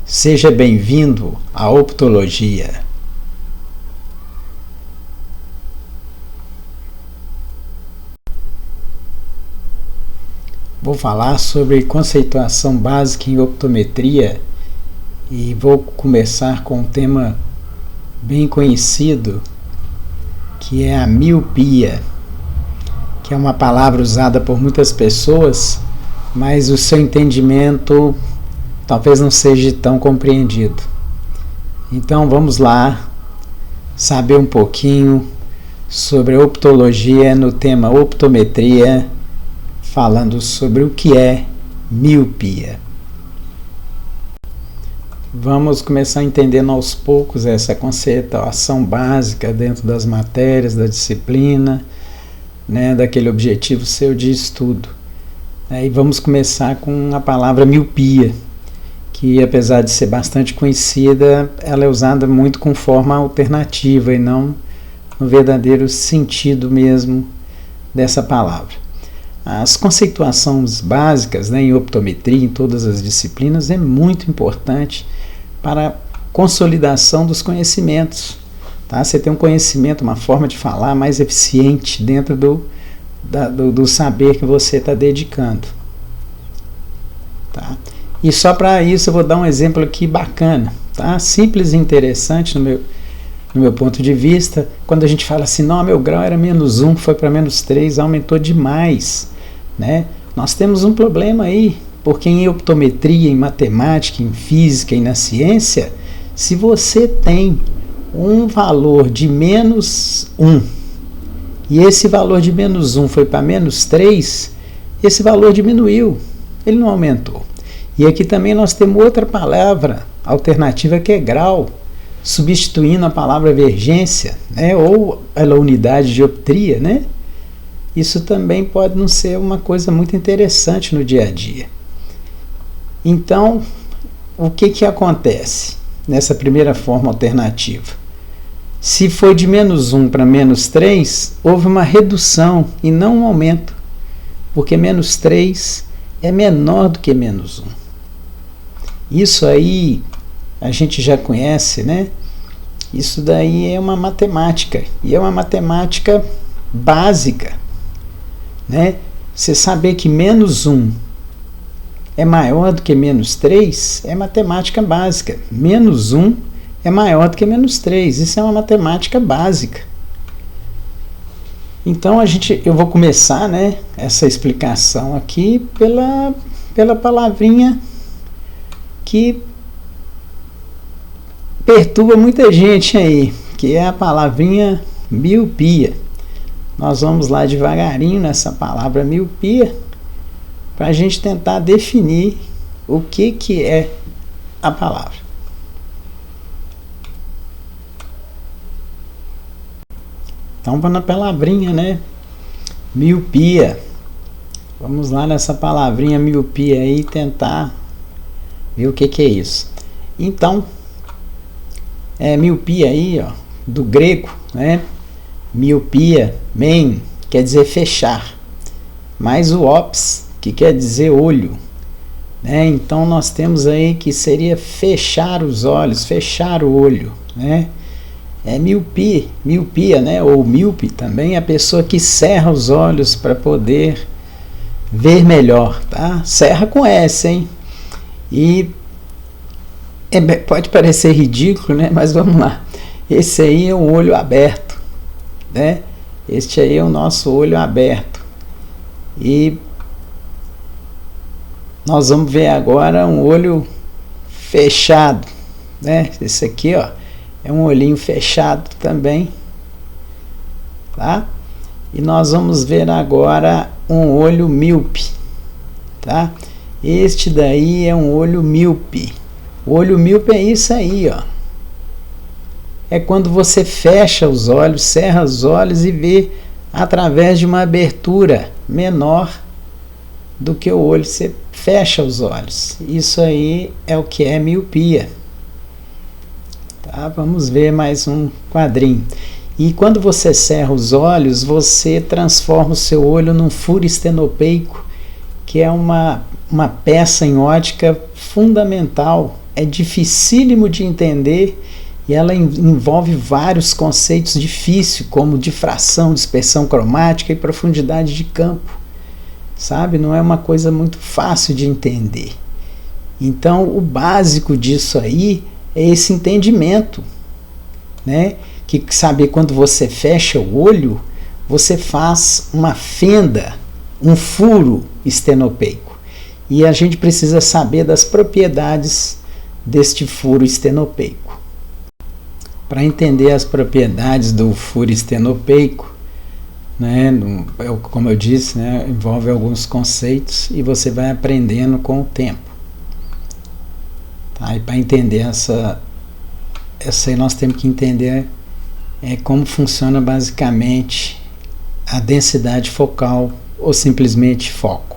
Seja bem-vindo à optologia. Vou falar sobre conceituação básica em optometria e vou começar com um tema bem conhecido, que é a miopia, que é uma palavra usada por muitas pessoas, mas o seu entendimento talvez não seja tão compreendido. Então vamos lá saber um pouquinho sobre a optologia no tema optometria, falando sobre o que é miopia. Vamos começar entendendo aos poucos essa conceituação básica dentro das matérias, da disciplina, daquele objetivo seu de estudo. Aí vamos começar com a palavra miopia, que apesar de ser bastante conhecida, ela é usada muito com forma alternativa e não no verdadeiro sentido mesmo dessa palavra. As conceituações básicas em optometria, em todas as disciplinas, é muito importante para a consolidação dos conhecimentos. Tá? Você tem um conhecimento, uma forma de falar mais eficiente dentro do saber que você está dedicando. Tá? E só para isso eu vou dar um exemplo aqui bacana, tá? Simples e interessante no meu ponto de vista. Quando a gente fala assim, não, meu grau era -1, foi para -3, aumentou demais, né? Nós temos um problema aí, porque em optometria, em matemática, em física e na ciência, se você tem um valor de -1 e esse valor de -1 foi para -3, esse valor diminuiu, ele não aumentou. E aqui também nós temos outra palavra alternativa que é grau, substituindo a palavra vergência, ou a unidade de dioptria, Isso também pode não ser uma coisa muito interessante no dia a dia. Então, o que acontece nessa primeira forma alternativa? Se foi de -1 para -3, houve uma redução e não um aumento, porque -3 é menor do que -1. Isso aí a gente já conhece, Isso daí é uma matemática, e é uma matemática básica, Você saber que -1 é maior do que -3 é matemática básica. -1 é maior do que -3, isso é uma matemática básica. Então eu vou começar, essa explicação aqui pela palavrinha que perturba muita gente aí, que é a palavrinha miopia. Nós vamos lá devagarinho nessa palavra miopia, para a gente tentar definir o que é a palavra. Então vamos na palavrinha, miopia. Vamos lá nessa palavrinha miopia aí tentar ver o que é isso. Então, miopia aí, do grego, miopia, men, quer dizer fechar, mais o ops, que quer dizer olho, Então nós temos aí que seria fechar os olhos, fechar o olho, miopia, ou míope também, é a pessoa que cerra os olhos para poder ver melhor, tá? Cerra com S, hein? E pode parecer ridículo, mas vamos lá. Esse aí é o olho aberto, Este aí é o nosso olho aberto. E nós vamos ver agora um olho fechado, Esse aqui, é um olhinho fechado também, tá? E nós vamos ver agora um olho míope, tá? Este daí é um olho míope. O olho míope é isso aí, É quando você fecha os olhos, cerra os olhos e vê através de uma abertura menor do que o olho. Você fecha os olhos. Isso aí é o que é miopia. Tá? Vamos ver mais um quadrinho. E quando você cerra os olhos, você transforma o seu olho num furo estenopeico, que é uma peça em ótica fundamental é dificílimo de entender e ela envolve vários conceitos difíceis, como difração, dispersão cromática e profundidade de campo, sabe? Não é uma coisa muito fácil de entender. Então, o básico disso aí é esse entendimento, né? Que saber quando você fecha o olho, você faz uma fenda, um furo estenopeico. E a gente precisa saber das propriedades deste furo estenopeico. Para entender as propriedades do furo estenopeico, né, como eu disse, né, envolve alguns conceitos e você vai aprendendo com o tempo. Tá? E para entender essa aí nós temos que entender como funciona basicamente a densidade focal ou simplesmente foco.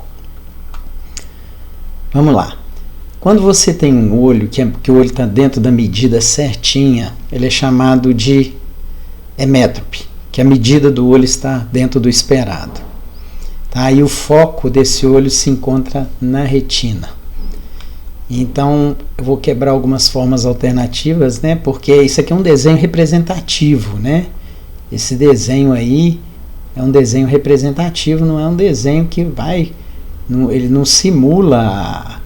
Vamos lá. Quando você tem um olho, que o olho está dentro da medida certinha, ele é chamado de emétrope, que a medida do olho está dentro do esperado. Tá? E o foco desse olho se encontra na retina. Então, eu vou quebrar algumas formas alternativas, né? Porque isso aqui é um desenho representativo, né? Esse desenho aí é um desenho representativo, não é um desenho que ele não simula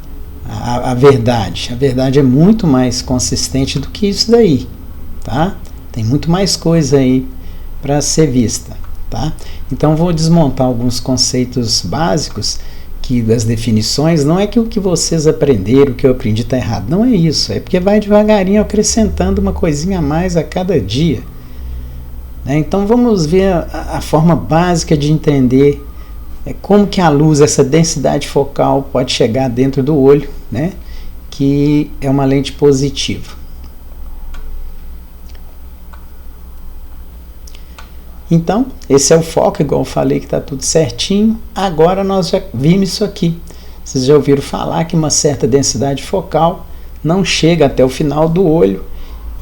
a verdade. A verdade é muito mais consistente do que isso daí, tá? Tem muito mais coisa aí para ser vista, tá? Então, vou desmontar alguns conceitos básicos das definições. Não é que o que vocês aprenderam, o que eu aprendi está errado, não é isso, é porque vai devagarinho acrescentando uma coisinha a mais a cada dia, né? Então vamos ver a forma básica de entender como que a luz, essa densidade focal pode chegar dentro do olho, né? Que é uma lente positiva. Então, esse é o foco, igual eu falei que está tudo certinho. Agora nós já vimos isso aqui. Vocês já ouviram falar que uma certa densidade focal não chega até o final do olho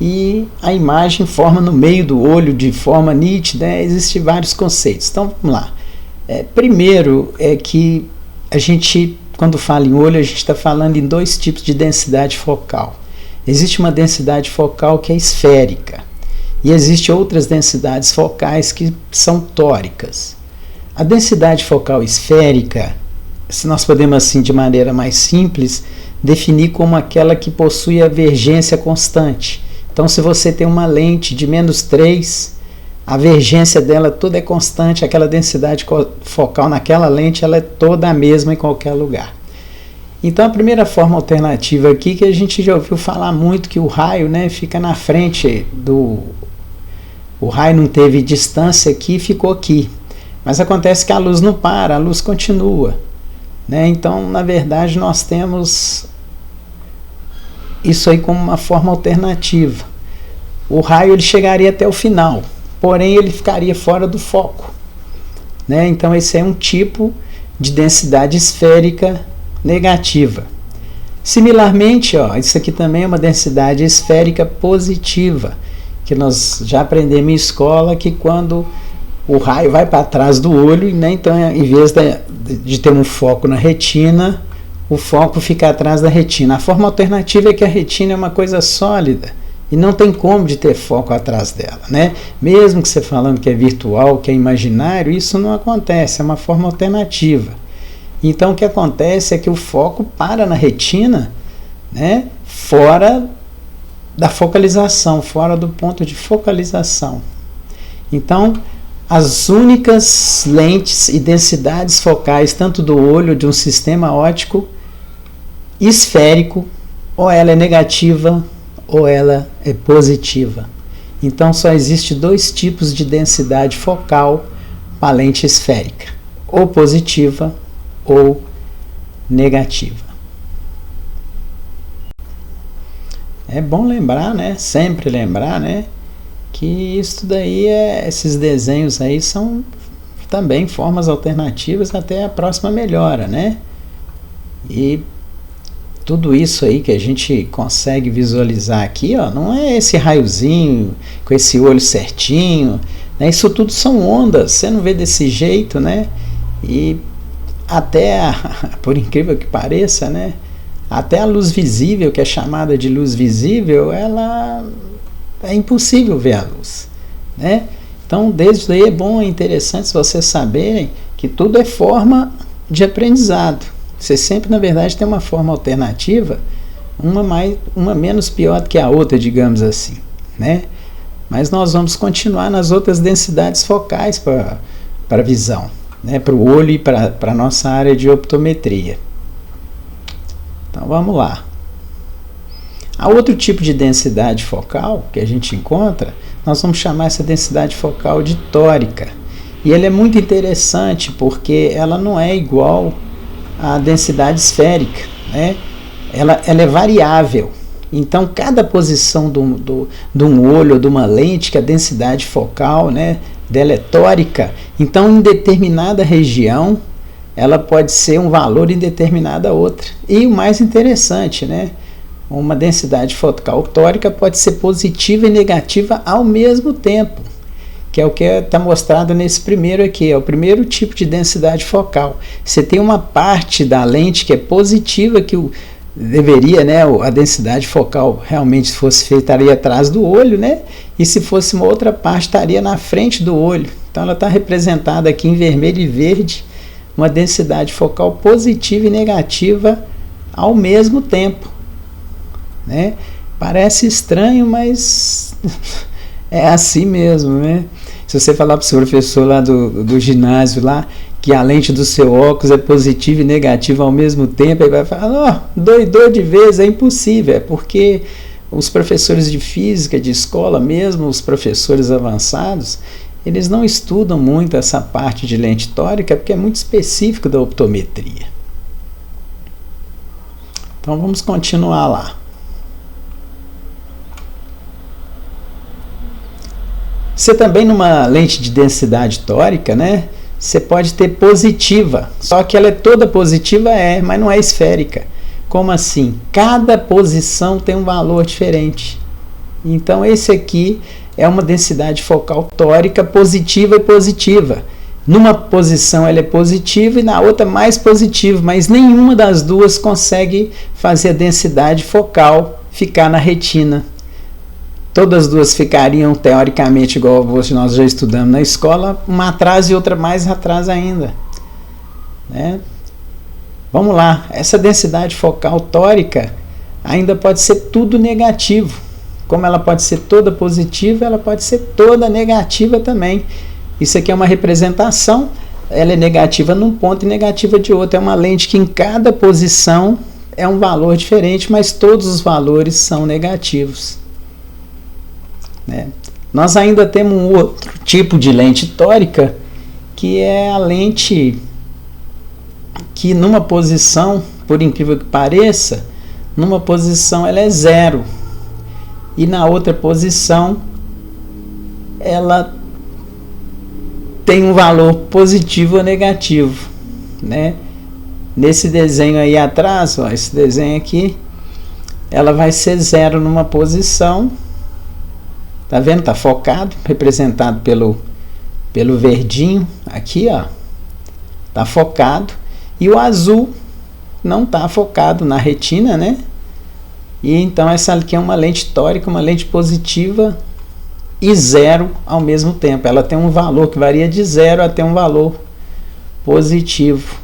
e a imagem forma no meio do olho de forma nítida. Existem vários conceitos. Então, vamos lá. Primeiro é que a gente, quando fala em olho, a gente está falando em dois tipos de densidade focal. Existe uma densidade focal que é esférica. E existem outras densidades focais que são tóricas. A densidade focal esférica, se nós podemos assim de maneira mais simples, definir como aquela que possui a vergência constante. Então, se você tem uma lente de -3, a vergência dela toda é constante, aquela densidade focal naquela lente ela é toda a mesma em qualquer lugar. Então, a primeira forma alternativa aqui, que a gente já ouviu falar muito, que o raio, né, fica na frente do... O raio não teve distância aqui e ficou aqui. Mas acontece que a luz não para, a luz continua, né? Então, na verdade, nós temos isso aí como uma forma alternativa. O raio ele chegaria até o final, porém ele ficaria fora do foco, né? Então, esse é um tipo de densidade esférica negativa. Similarmente, isso aqui também é uma densidade esférica positiva, que nós já aprendemos em escola, que quando o raio vai para trás do olho, né, então em vez de ter um foco na retina, o foco fica atrás da retina. A forma alternativa é que a retina é uma coisa sólida e não tem como de ter foco atrás dela, né? Mesmo que você falando que é virtual, que é imaginário, isso não acontece, é uma forma alternativa. Então o que acontece é que o foco para na retina, né, fora da focalização, fora do ponto de focalização. Então, as únicas lentes e densidades focais, tanto do olho de um sistema óptico esférico, ou ela é negativa ou ela é positiva. Então, só existe dois tipos de densidade focal para a lente esférica, ou positiva ou negativa. É bom lembrar, né? Sempre lembrar, né? Que isso daí esses desenhos aí são também formas alternativas até a próxima melhora, né? E tudo isso aí que a gente consegue visualizar aqui, não é esse raiozinho com esse olho certinho, né? Isso tudo são ondas, você não vê desse jeito, né? E até, por incrível que pareça, né? Até a luz visível, que é chamada de luz visível, ela é impossível ver a luz, né? Então, desde aí é bom, é interessante vocês saberem que tudo é forma de aprendizado. Você sempre, na verdade, tem uma forma alternativa, uma menos pior do que a outra, digamos assim, né? Mas nós vamos continuar nas outras densidades focais para a visão, né? Para o olho e para a nossa área de optometria. Então vamos lá. Há outro tipo de densidade focal que a gente encontra, nós vamos chamar essa densidade focal de tórica. E ela é muito interessante porque ela não é igual à densidade esférica, né? Ela é variável. Então, cada posição de um olho ou de uma lente, que a densidade focal, né, dela é tórica, então em determinada região ela pode ser um valor em determinada outra. E o mais interessante, né, uma densidade focal tórica pode ser positiva e negativa ao mesmo tempo, que é o que está mostrado nesse primeiro aqui, é o primeiro tipo de densidade focal. Você tem uma parte da lente que é positiva, que deveria, né, a densidade focal realmente, se fosse feita, estaria atrás do olho, né, e se fosse uma outra parte, estaria na frente do olho. Então ela está representada aqui em vermelho e verde, uma densidade focal positiva e negativa ao mesmo tempo, né? Parece estranho, mas é assim mesmo, né? Se você falar para o seu professor lá do ginásio lá, que a lente do seu óculos é positiva e negativa ao mesmo tempo, ele vai falar, doidou de vez, é impossível. É porque os professores de física, de escola mesmo, os professores avançados, eles não estudam muito essa parte de lente tórica, porque é muito específico da optometria. Então vamos continuar lá. Você também, numa lente de densidade tórica, né, você pode ter positiva, só que ela é toda positiva, mas não é esférica. Como assim? Cada posição tem um valor diferente. Então esse aqui é uma densidade focal tórica positiva e positiva. Numa posição ela é positiva e na outra mais positiva, mas nenhuma das duas consegue fazer a densidade focal ficar na retina. Todas as duas ficariam teoricamente igual nós já estudamos na escola, uma atrás e outra mais atrás ainda, né? Vamos lá, essa densidade focal tórica ainda pode ser tudo negativo. Como ela pode ser toda positiva, ela pode ser toda negativa também. Isso aqui é uma representação, ela é negativa num ponto e negativa de outro. É uma lente que em cada posição é um valor diferente, mas todos os valores são negativos, né? Nós ainda temos um outro tipo de lente tórica, que é a lente que numa posição, por incrível que pareça, numa posição ela é 0 e na outra posição ela tem um valor positivo ou negativo, né? Nesse desenho aí atrás, ó, esse desenho aqui, ela vai ser 0 numa posição. Tá vendo? Tá focado, representado pelo verdinho aqui, ó. Tá focado. E o azul não tá focado na retina, né? E então essa aqui é uma lente tórica, uma lente positiva e 0 ao mesmo tempo. Ela tem um valor que varia de 0 até um valor positivo,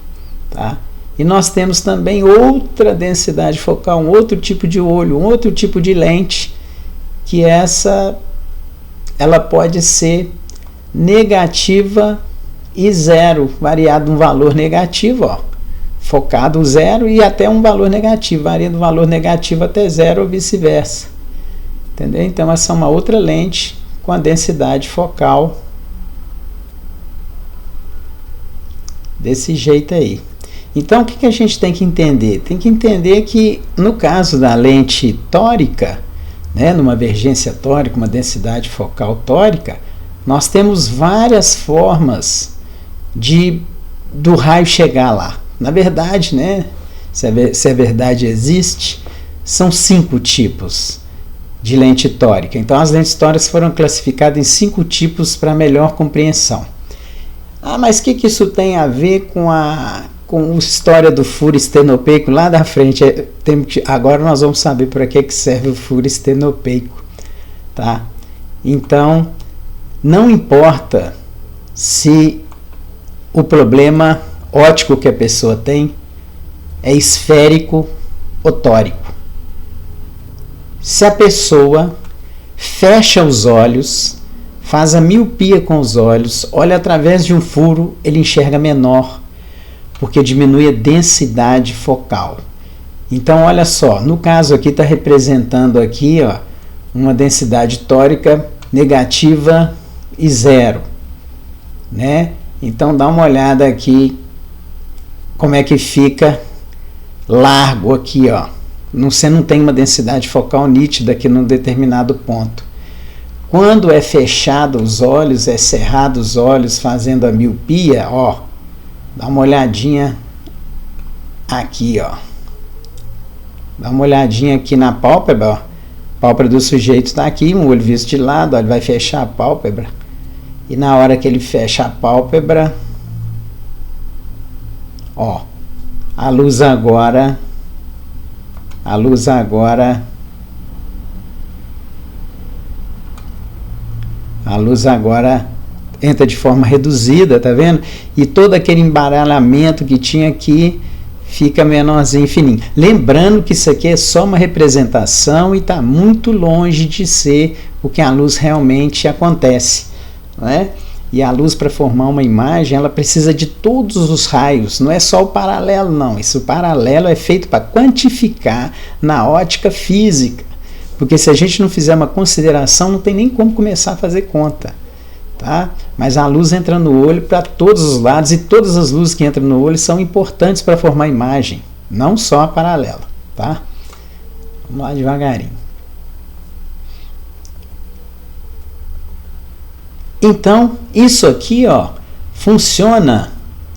tá? E nós temos também outra densidade focal, um outro tipo de olho, um outro tipo de lente, que ela pode ser negativa e 0, variado um valor negativo, ó, focado 0 e até um valor negativo, varia do valor negativo até 0 ou vice-versa. Entendeu? Então essa é uma outra lente com a densidade focal desse jeito aí. Então o que a gente tem que entender? Tem que entender que no caso da lente tórica, né, numa vergência tórica, uma densidade focal tórica, nós temos várias formas do raio chegar lá. Na verdade, né, se a verdade existe, são 5 tipos de lente tórica. Então as lentes tóricas foram classificadas em 5 tipos para melhor compreensão. Mas o que isso tem a ver com com a história do furo estenopeico lá da frente. Agora nós vamos saber para que serve o furo estenopeico, tá? Então, não importa se o problema óptico que a pessoa tem é esférico ou tórico. Se a pessoa fecha os olhos, faz a miopia com os olhos, olha através de um furo, ele enxerga menor, porque diminui a densidade focal. Então, olha só, no caso aqui está representando aqui, ó, uma densidade tórica negativa e 0, né? Então, dá uma olhada aqui como é que fica largo aqui, ó. Você não tem uma densidade focal nítida aqui num determinado ponto. Quando é fechado os olhos, é cerrado os olhos fazendo a miopia, ó, dá uma olhadinha aqui, ó. Dá uma olhadinha aqui na pálpebra, ó. A pálpebra do sujeito está aqui, um olho visto de lado, ó, ele vai fechar a pálpebra. E na hora que ele fecha a pálpebra, ó, a luz agora entra de forma reduzida, tá vendo? E todo aquele embaralhamento que tinha aqui fica menorzinho, fininho. Lembrando que isso aqui é só uma representação e está muito longe de ser o que a luz realmente acontece, não é? E a luz, para formar uma imagem, ela precisa de todos os raios, não é só o paralelo, não. Esse paralelo é feito para quantificar na ótica física, porque se a gente não fizer uma consideração, não tem nem como começar a fazer conta, tá? Mas a luz entra no olho para todos os lados, e todas as luzes que entram no olho são importantes para formar a imagem, não só a paralela, tá? Vamos lá devagarinho. Então, isso aqui, ó, funciona,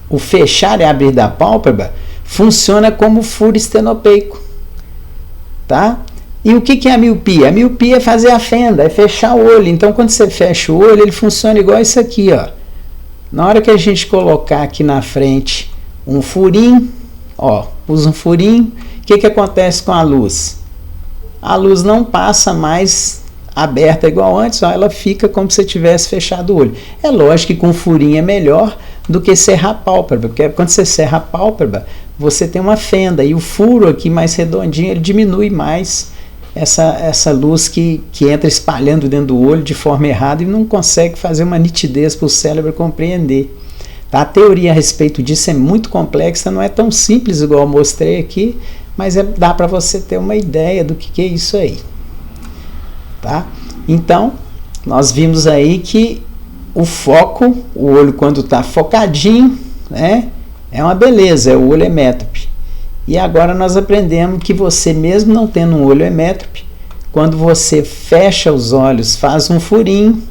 o fechar e abrir da pálpebra funciona como furo estenopeico, tá? E o que é a miopia? A miopia é fazer a fenda, é fechar o olho. Então, quando você fecha o olho, ele funciona igual isso aqui, ó. Na hora que a gente colocar aqui na frente um furinho, ó, usa um furinho, o que acontece com a luz? A luz não passa mais aberta igual antes, ó, ela fica como se você tivesse fechado o olho. É lógico que com furinho é melhor do que serrar a pálpebra, porque quando você serra a pálpebra, você tem uma fenda, e o furo aqui mais redondinho, ele diminui mais essa luz que entra espalhando dentro do olho de forma errada e não consegue fazer uma nitidez para o cérebro compreender. Tá? A teoria a respeito disso é muito complexa, não é tão simples igual eu mostrei aqui, mas dá para você ter uma ideia do que é isso aí. Tá? Então, nós vimos aí que o foco, o olho quando está focadinho, né, é uma beleza, o olho emétrope. E agora nós aprendemos que você, mesmo não tendo um olho emétrope, quando você fecha os olhos, faz um furinho,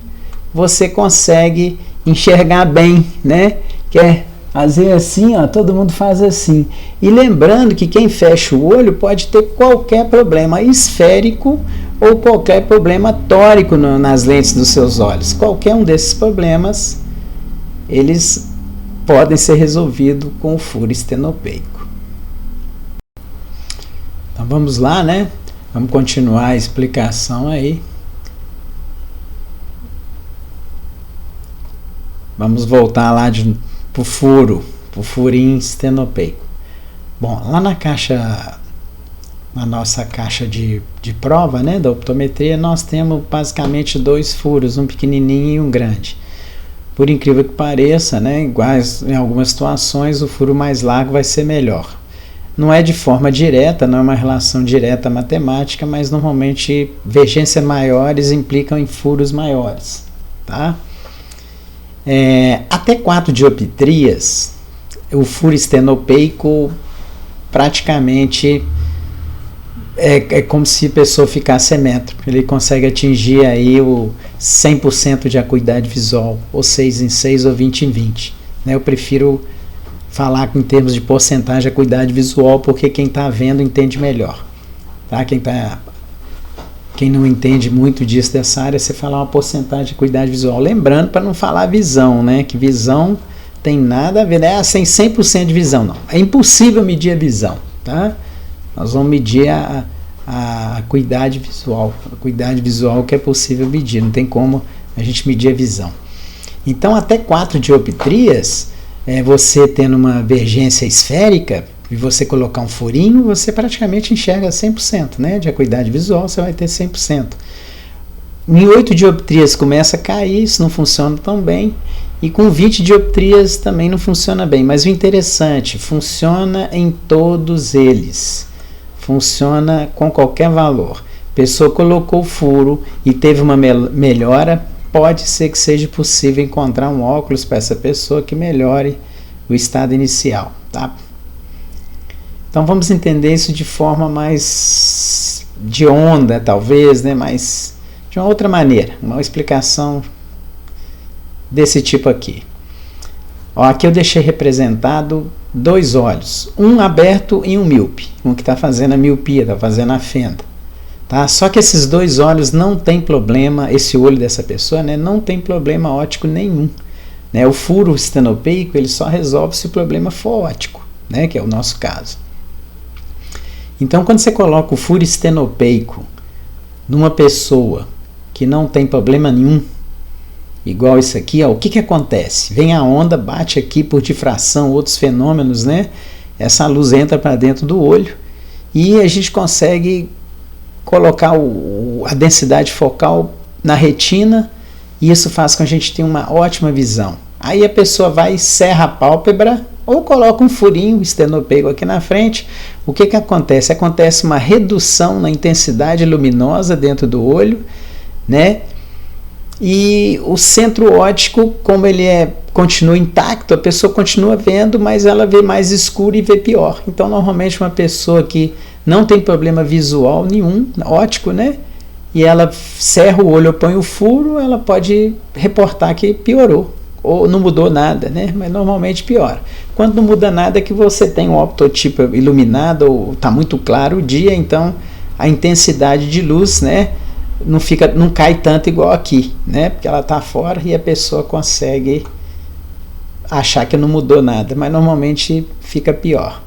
você consegue enxergar bem, né? Que é fazer assim, ó, todo mundo faz assim. E lembrando que quem fecha o olho pode ter qualquer problema esférico ou qualquer problema tórico nas lentes dos seus olhos. Qualquer um desses problemas, eles podem ser resolvidos com o furo estenopeico. Então vamos lá, né? Vamos continuar a explicação aí. Vamos voltar lá pro furinho estenopeico. Bom, lá na nossa caixa de prova, né, da optometria, nós temos basicamente dois furos, um pequenininho e um grande. Por incrível que pareça, né, iguais em algumas situações, o furo mais largo vai ser melhor. Não é de forma direta, não é uma relação direta matemática, mas normalmente divergências maiores implicam em furos maiores, tá? Até 4 dioptrias, o furo estenopeico praticamente é como se a pessoa ficasse emétrope. Ele consegue atingir aí o 100% de acuidade visual, ou 6 em 6 ou 20 em 20. Né? Eu prefiro falar em termos de porcentagem de acuidade visual, porque quem está vendo entende melhor. Tá? Quem não entende muito disso dessa área, você falar uma porcentagem de acuidade visual. Lembrando para não falar visão, né? Que visão Tem nada a ver, né? Sem 100% de visão, não. É impossível medir a visão, tá? Nós vamos medir a acuidade visual. A acuidade visual que é possível medir, não tem como a gente medir a visão. Então, até 4 dioptrias, você tendo uma vergência esférica, e você colocar um furinho, você praticamente enxerga 100%, né? De acuidade visual, você vai ter 100%. Em 8 dioptrias começa a cair, isso não funciona tão bem. E com 20 dioptrias também não funciona bem. Mas o interessante, funciona em todos eles. Funciona com qualquer valor. Pessoa colocou o furo e teve uma melhora, pode ser que seja possível encontrar um óculos para essa pessoa que melhore o estado inicial, tá? Então vamos entender isso de forma mais de onda, talvez, né? Mas de uma outra maneira, uma explicação desse tipo aqui. Ó, aqui eu deixei representado 2 olhos, um aberto e um míope, um que está fazendo a miopia, está fazendo a fenda. Tá? Só que esses 2 olhos não tem problema, esse olho dessa pessoa, né, não tem problema óptico nenhum. Né? O furo estenopeico ele só resolve se o problema for óptico, né, que é o nosso caso. Então, quando você coloca o furo estenopeico numa pessoa que não tem problema nenhum, igual isso aqui, ó, o que acontece? Vem a onda, bate aqui por difração, outros fenômenos, né? Essa luz entra para dentro do olho e a gente consegue colocar a densidade focal na retina e isso faz com que a gente tenha uma ótima visão. Aí a pessoa vai e serra a pálpebra ou coloca um furinho estenopeico aqui na frente. O que acontece? Acontece uma redução na intensidade luminosa dentro do olho, né? E o centro óptico, como ele continua intacto, a pessoa continua vendo, mas ela vê mais escuro e vê pior. Então, normalmente, uma pessoa que não tem problema visual nenhum, óptico, né? E ela cerra o olho ou põe o furo, ela pode reportar que piorou, ou não mudou nada, né? Mas normalmente piora. Quando não muda nada é que você tem um optotipo iluminado, ou está muito claro o dia, então a intensidade de luz, né? Não cai tanto igual aqui, né? Porque ela está fora e a pessoa consegue achar que não mudou nada, mas normalmente fica pior.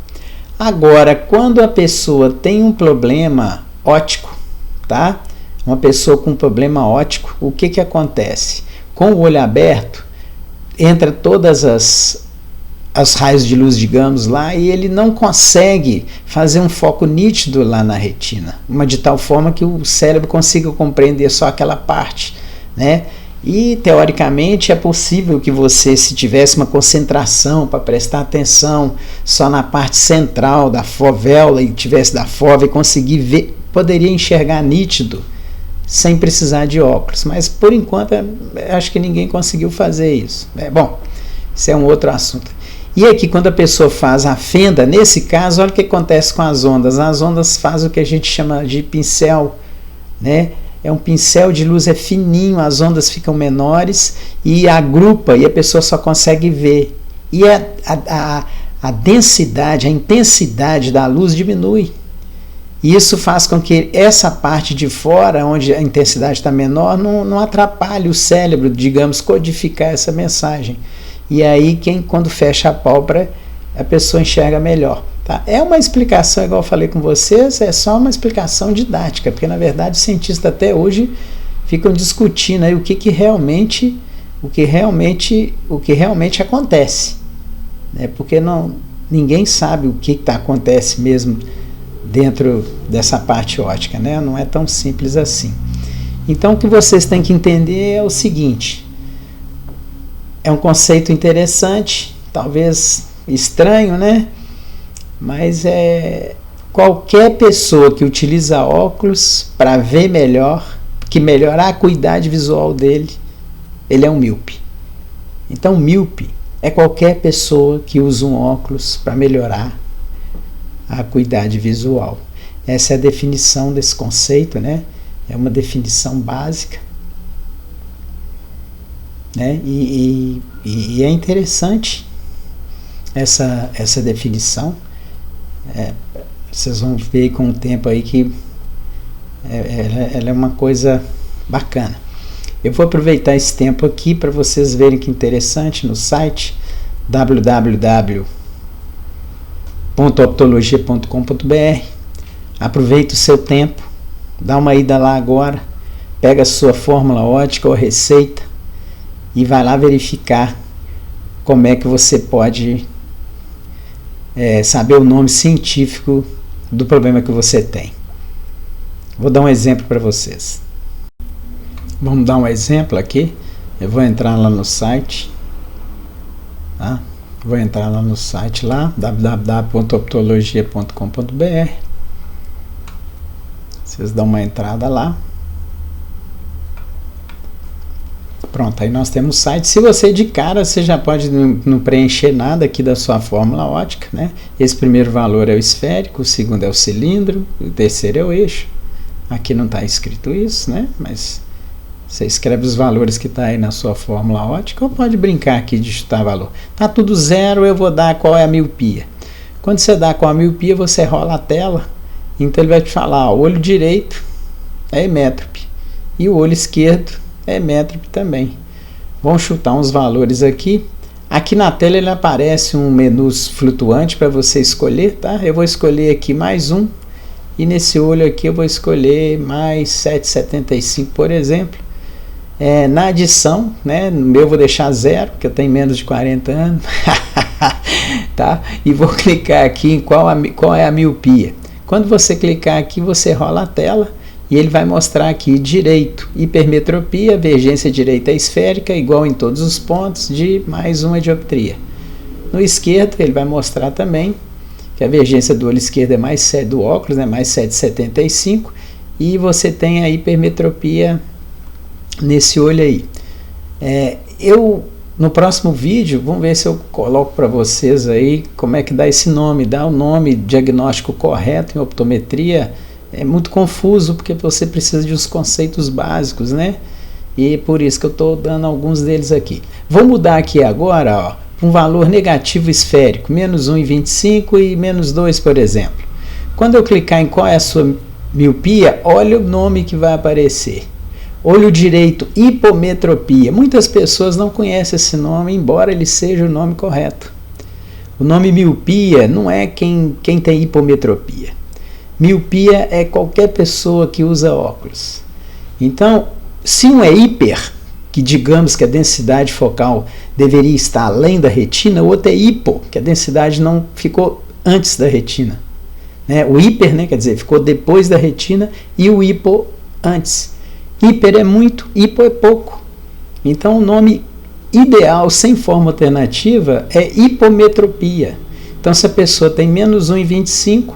Agora, quando a pessoa tem um problema óptico, tá? Uma pessoa com problema óptico, o que acontece? Com o olho aberto, entra todas as raios de luz, digamos, lá, e ele não consegue fazer um foco nítido lá na retina, de tal forma que o cérebro consiga compreender só aquela parte, né? E, teoricamente, é possível que você, se tivesse uma concentração para prestar atenção só na parte central da fovela e tivesse da fova e conseguir ver, poderia enxergar nítido, sem precisar de óculos. Mas, por enquanto, acho que ninguém conseguiu fazer isso. Bom, isso é um outro assunto. E aqui, quando a pessoa faz a fenda, nesse caso, olha o que acontece com as ondas. As ondas fazem o que a gente chama de pincel, né? É um pincel de luz, é fininho, as ondas ficam menores e agrupa e a pessoa só consegue ver. E a densidade, a intensidade da luz diminui. E isso faz com que essa parte de fora, onde a intensidade está menor, não atrapalhe o cérebro, digamos, codificar essa mensagem. E aí, quando fecha a pálpebra, a pessoa enxerga melhor. Tá? É uma explicação, igual eu falei com vocês, é só uma explicação didática, porque na verdade os cientistas até hoje ficam discutindo aí o que realmente acontece, né? Porque ninguém sabe o que acontece mesmo dentro dessa parte óptica, né? Não é tão simples assim. Então o que vocês têm que entender é o seguinte: é um conceito interessante, talvez estranho, né? Mas qualquer pessoa que utiliza óculos para ver melhor, que melhorar a acuidade visual dele, ele é um míope. Então, míope é qualquer pessoa que usa um óculos para melhorar a acuidade visual. Essa é a definição desse conceito, né? É uma definição básica, né? E é interessante essa definição. Vocês vão ver com o tempo aí que ela é uma coisa bacana. Eu vou aproveitar esse tempo aqui para vocês verem que interessante no site. www.optologia.com.br. Aproveita o seu tempo, dá uma ida lá agora, pega a sua fórmula ótica ou receita e vai lá verificar como é que você pode saber o nome científico do problema que você tem. Vou dar um exemplo para vocês. Vamos dar um exemplo aqui. Eu vou entrar lá no site, tá? Vou entrar lá no site lá, www.optologia.com.br. Vocês dão uma entrada lá. Pronto, aí nós temos o site. Se você de cara, você já pode não preencher nada aqui da sua fórmula ótica, né? Esse primeiro valor é o esférico, o segundo é o cilindro, o terceiro é o eixo. Aqui não está escrito isso, né? Mas você escreve os valores que está aí na sua fórmula ótica, ou pode brincar aqui de chutar valor. Tá tudo zero, eu vou dar qual é a miopia. Quando você dá qual a miopia, você rola a tela, então ele vai te falar, ó, o olho direito é emétrope e o olho esquerdo é emétrope também. Vamos chutar uns valores aqui. Aqui na tela ele aparece um menu flutuante para você escolher, tá? Eu vou escolher aqui mais um, e nesse olho aqui eu vou escolher mais 7,75, por exemplo. Na adição, né, no meu eu vou deixar zero, porque eu tenho menos de 40 anos, tá? E vou clicar aqui em qual é a miopia. Quando você clicar aqui, você rola a tela e ele vai mostrar aqui direito, hipermetropia, divergência direita esférica, igual em todos os pontos, de mais uma dioptria. No esquerdo, ele vai mostrar também que a divergência do olho esquerdo é mais do óculos, né, mais 7,75, e você tem a hipermetropia nesse olho aí. No próximo vídeo, vamos ver se eu coloco para vocês aí como é que dá esse nome, dá o nome diagnóstico correto em optometria. É muito confuso porque você precisa de uns conceitos básicos, né? E por isso que eu estou dando alguns deles aqui. Vou mudar aqui agora, ó, um valor negativo esférico, menos 1,25 e menos 2, por exemplo. Quando eu clicar em qual é a sua miopia, olha o nome que vai aparecer. Olho direito, hipometropia. Muitas pessoas não conhecem esse nome, embora ele seja o nome correto. O nome miopia não é quem tem hipometropia. Miopia é qualquer pessoa que usa óculos. Então, se um é hiper, que digamos que a densidade focal deveria estar além da retina, o outro é hipo, que a densidade não ficou antes da retina. O hiper, né, quer dizer, ficou depois da retina, e o hipo antes. Hiper é muito, hipo é pouco. Então, o nome ideal, sem forma alternativa, é hipometropia. Então, se a pessoa tem menos 1,25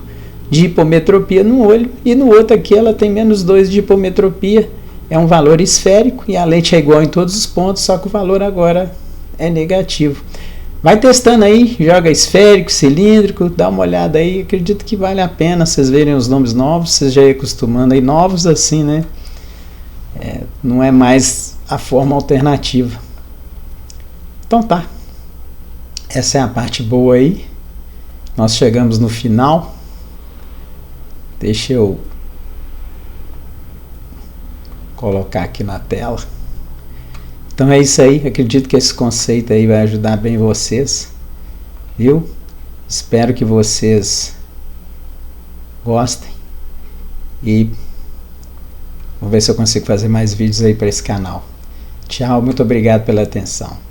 de hipometropia no olho, e no outro aqui ela tem menos 2 de hipometropia, é um valor esférico, e a lente é igual em todos os pontos, só que o valor agora é negativo. Vai testando aí, joga esférico, cilíndrico, dá uma olhada aí, acredito que vale a pena vocês verem os nomes novos, vocês já iam acostumando aí, novos assim, né? Não é mais a forma alternativa. Então tá, essa é a parte boa aí, nós chegamos no final. Deixa eu colocar aqui na tela. Então é isso aí, acredito que esse conceito aí vai ajudar bem vocês, viu? Espero que vocês gostem e vou ver se eu consigo fazer mais vídeos aí para esse canal. Tchau, muito obrigado pela atenção.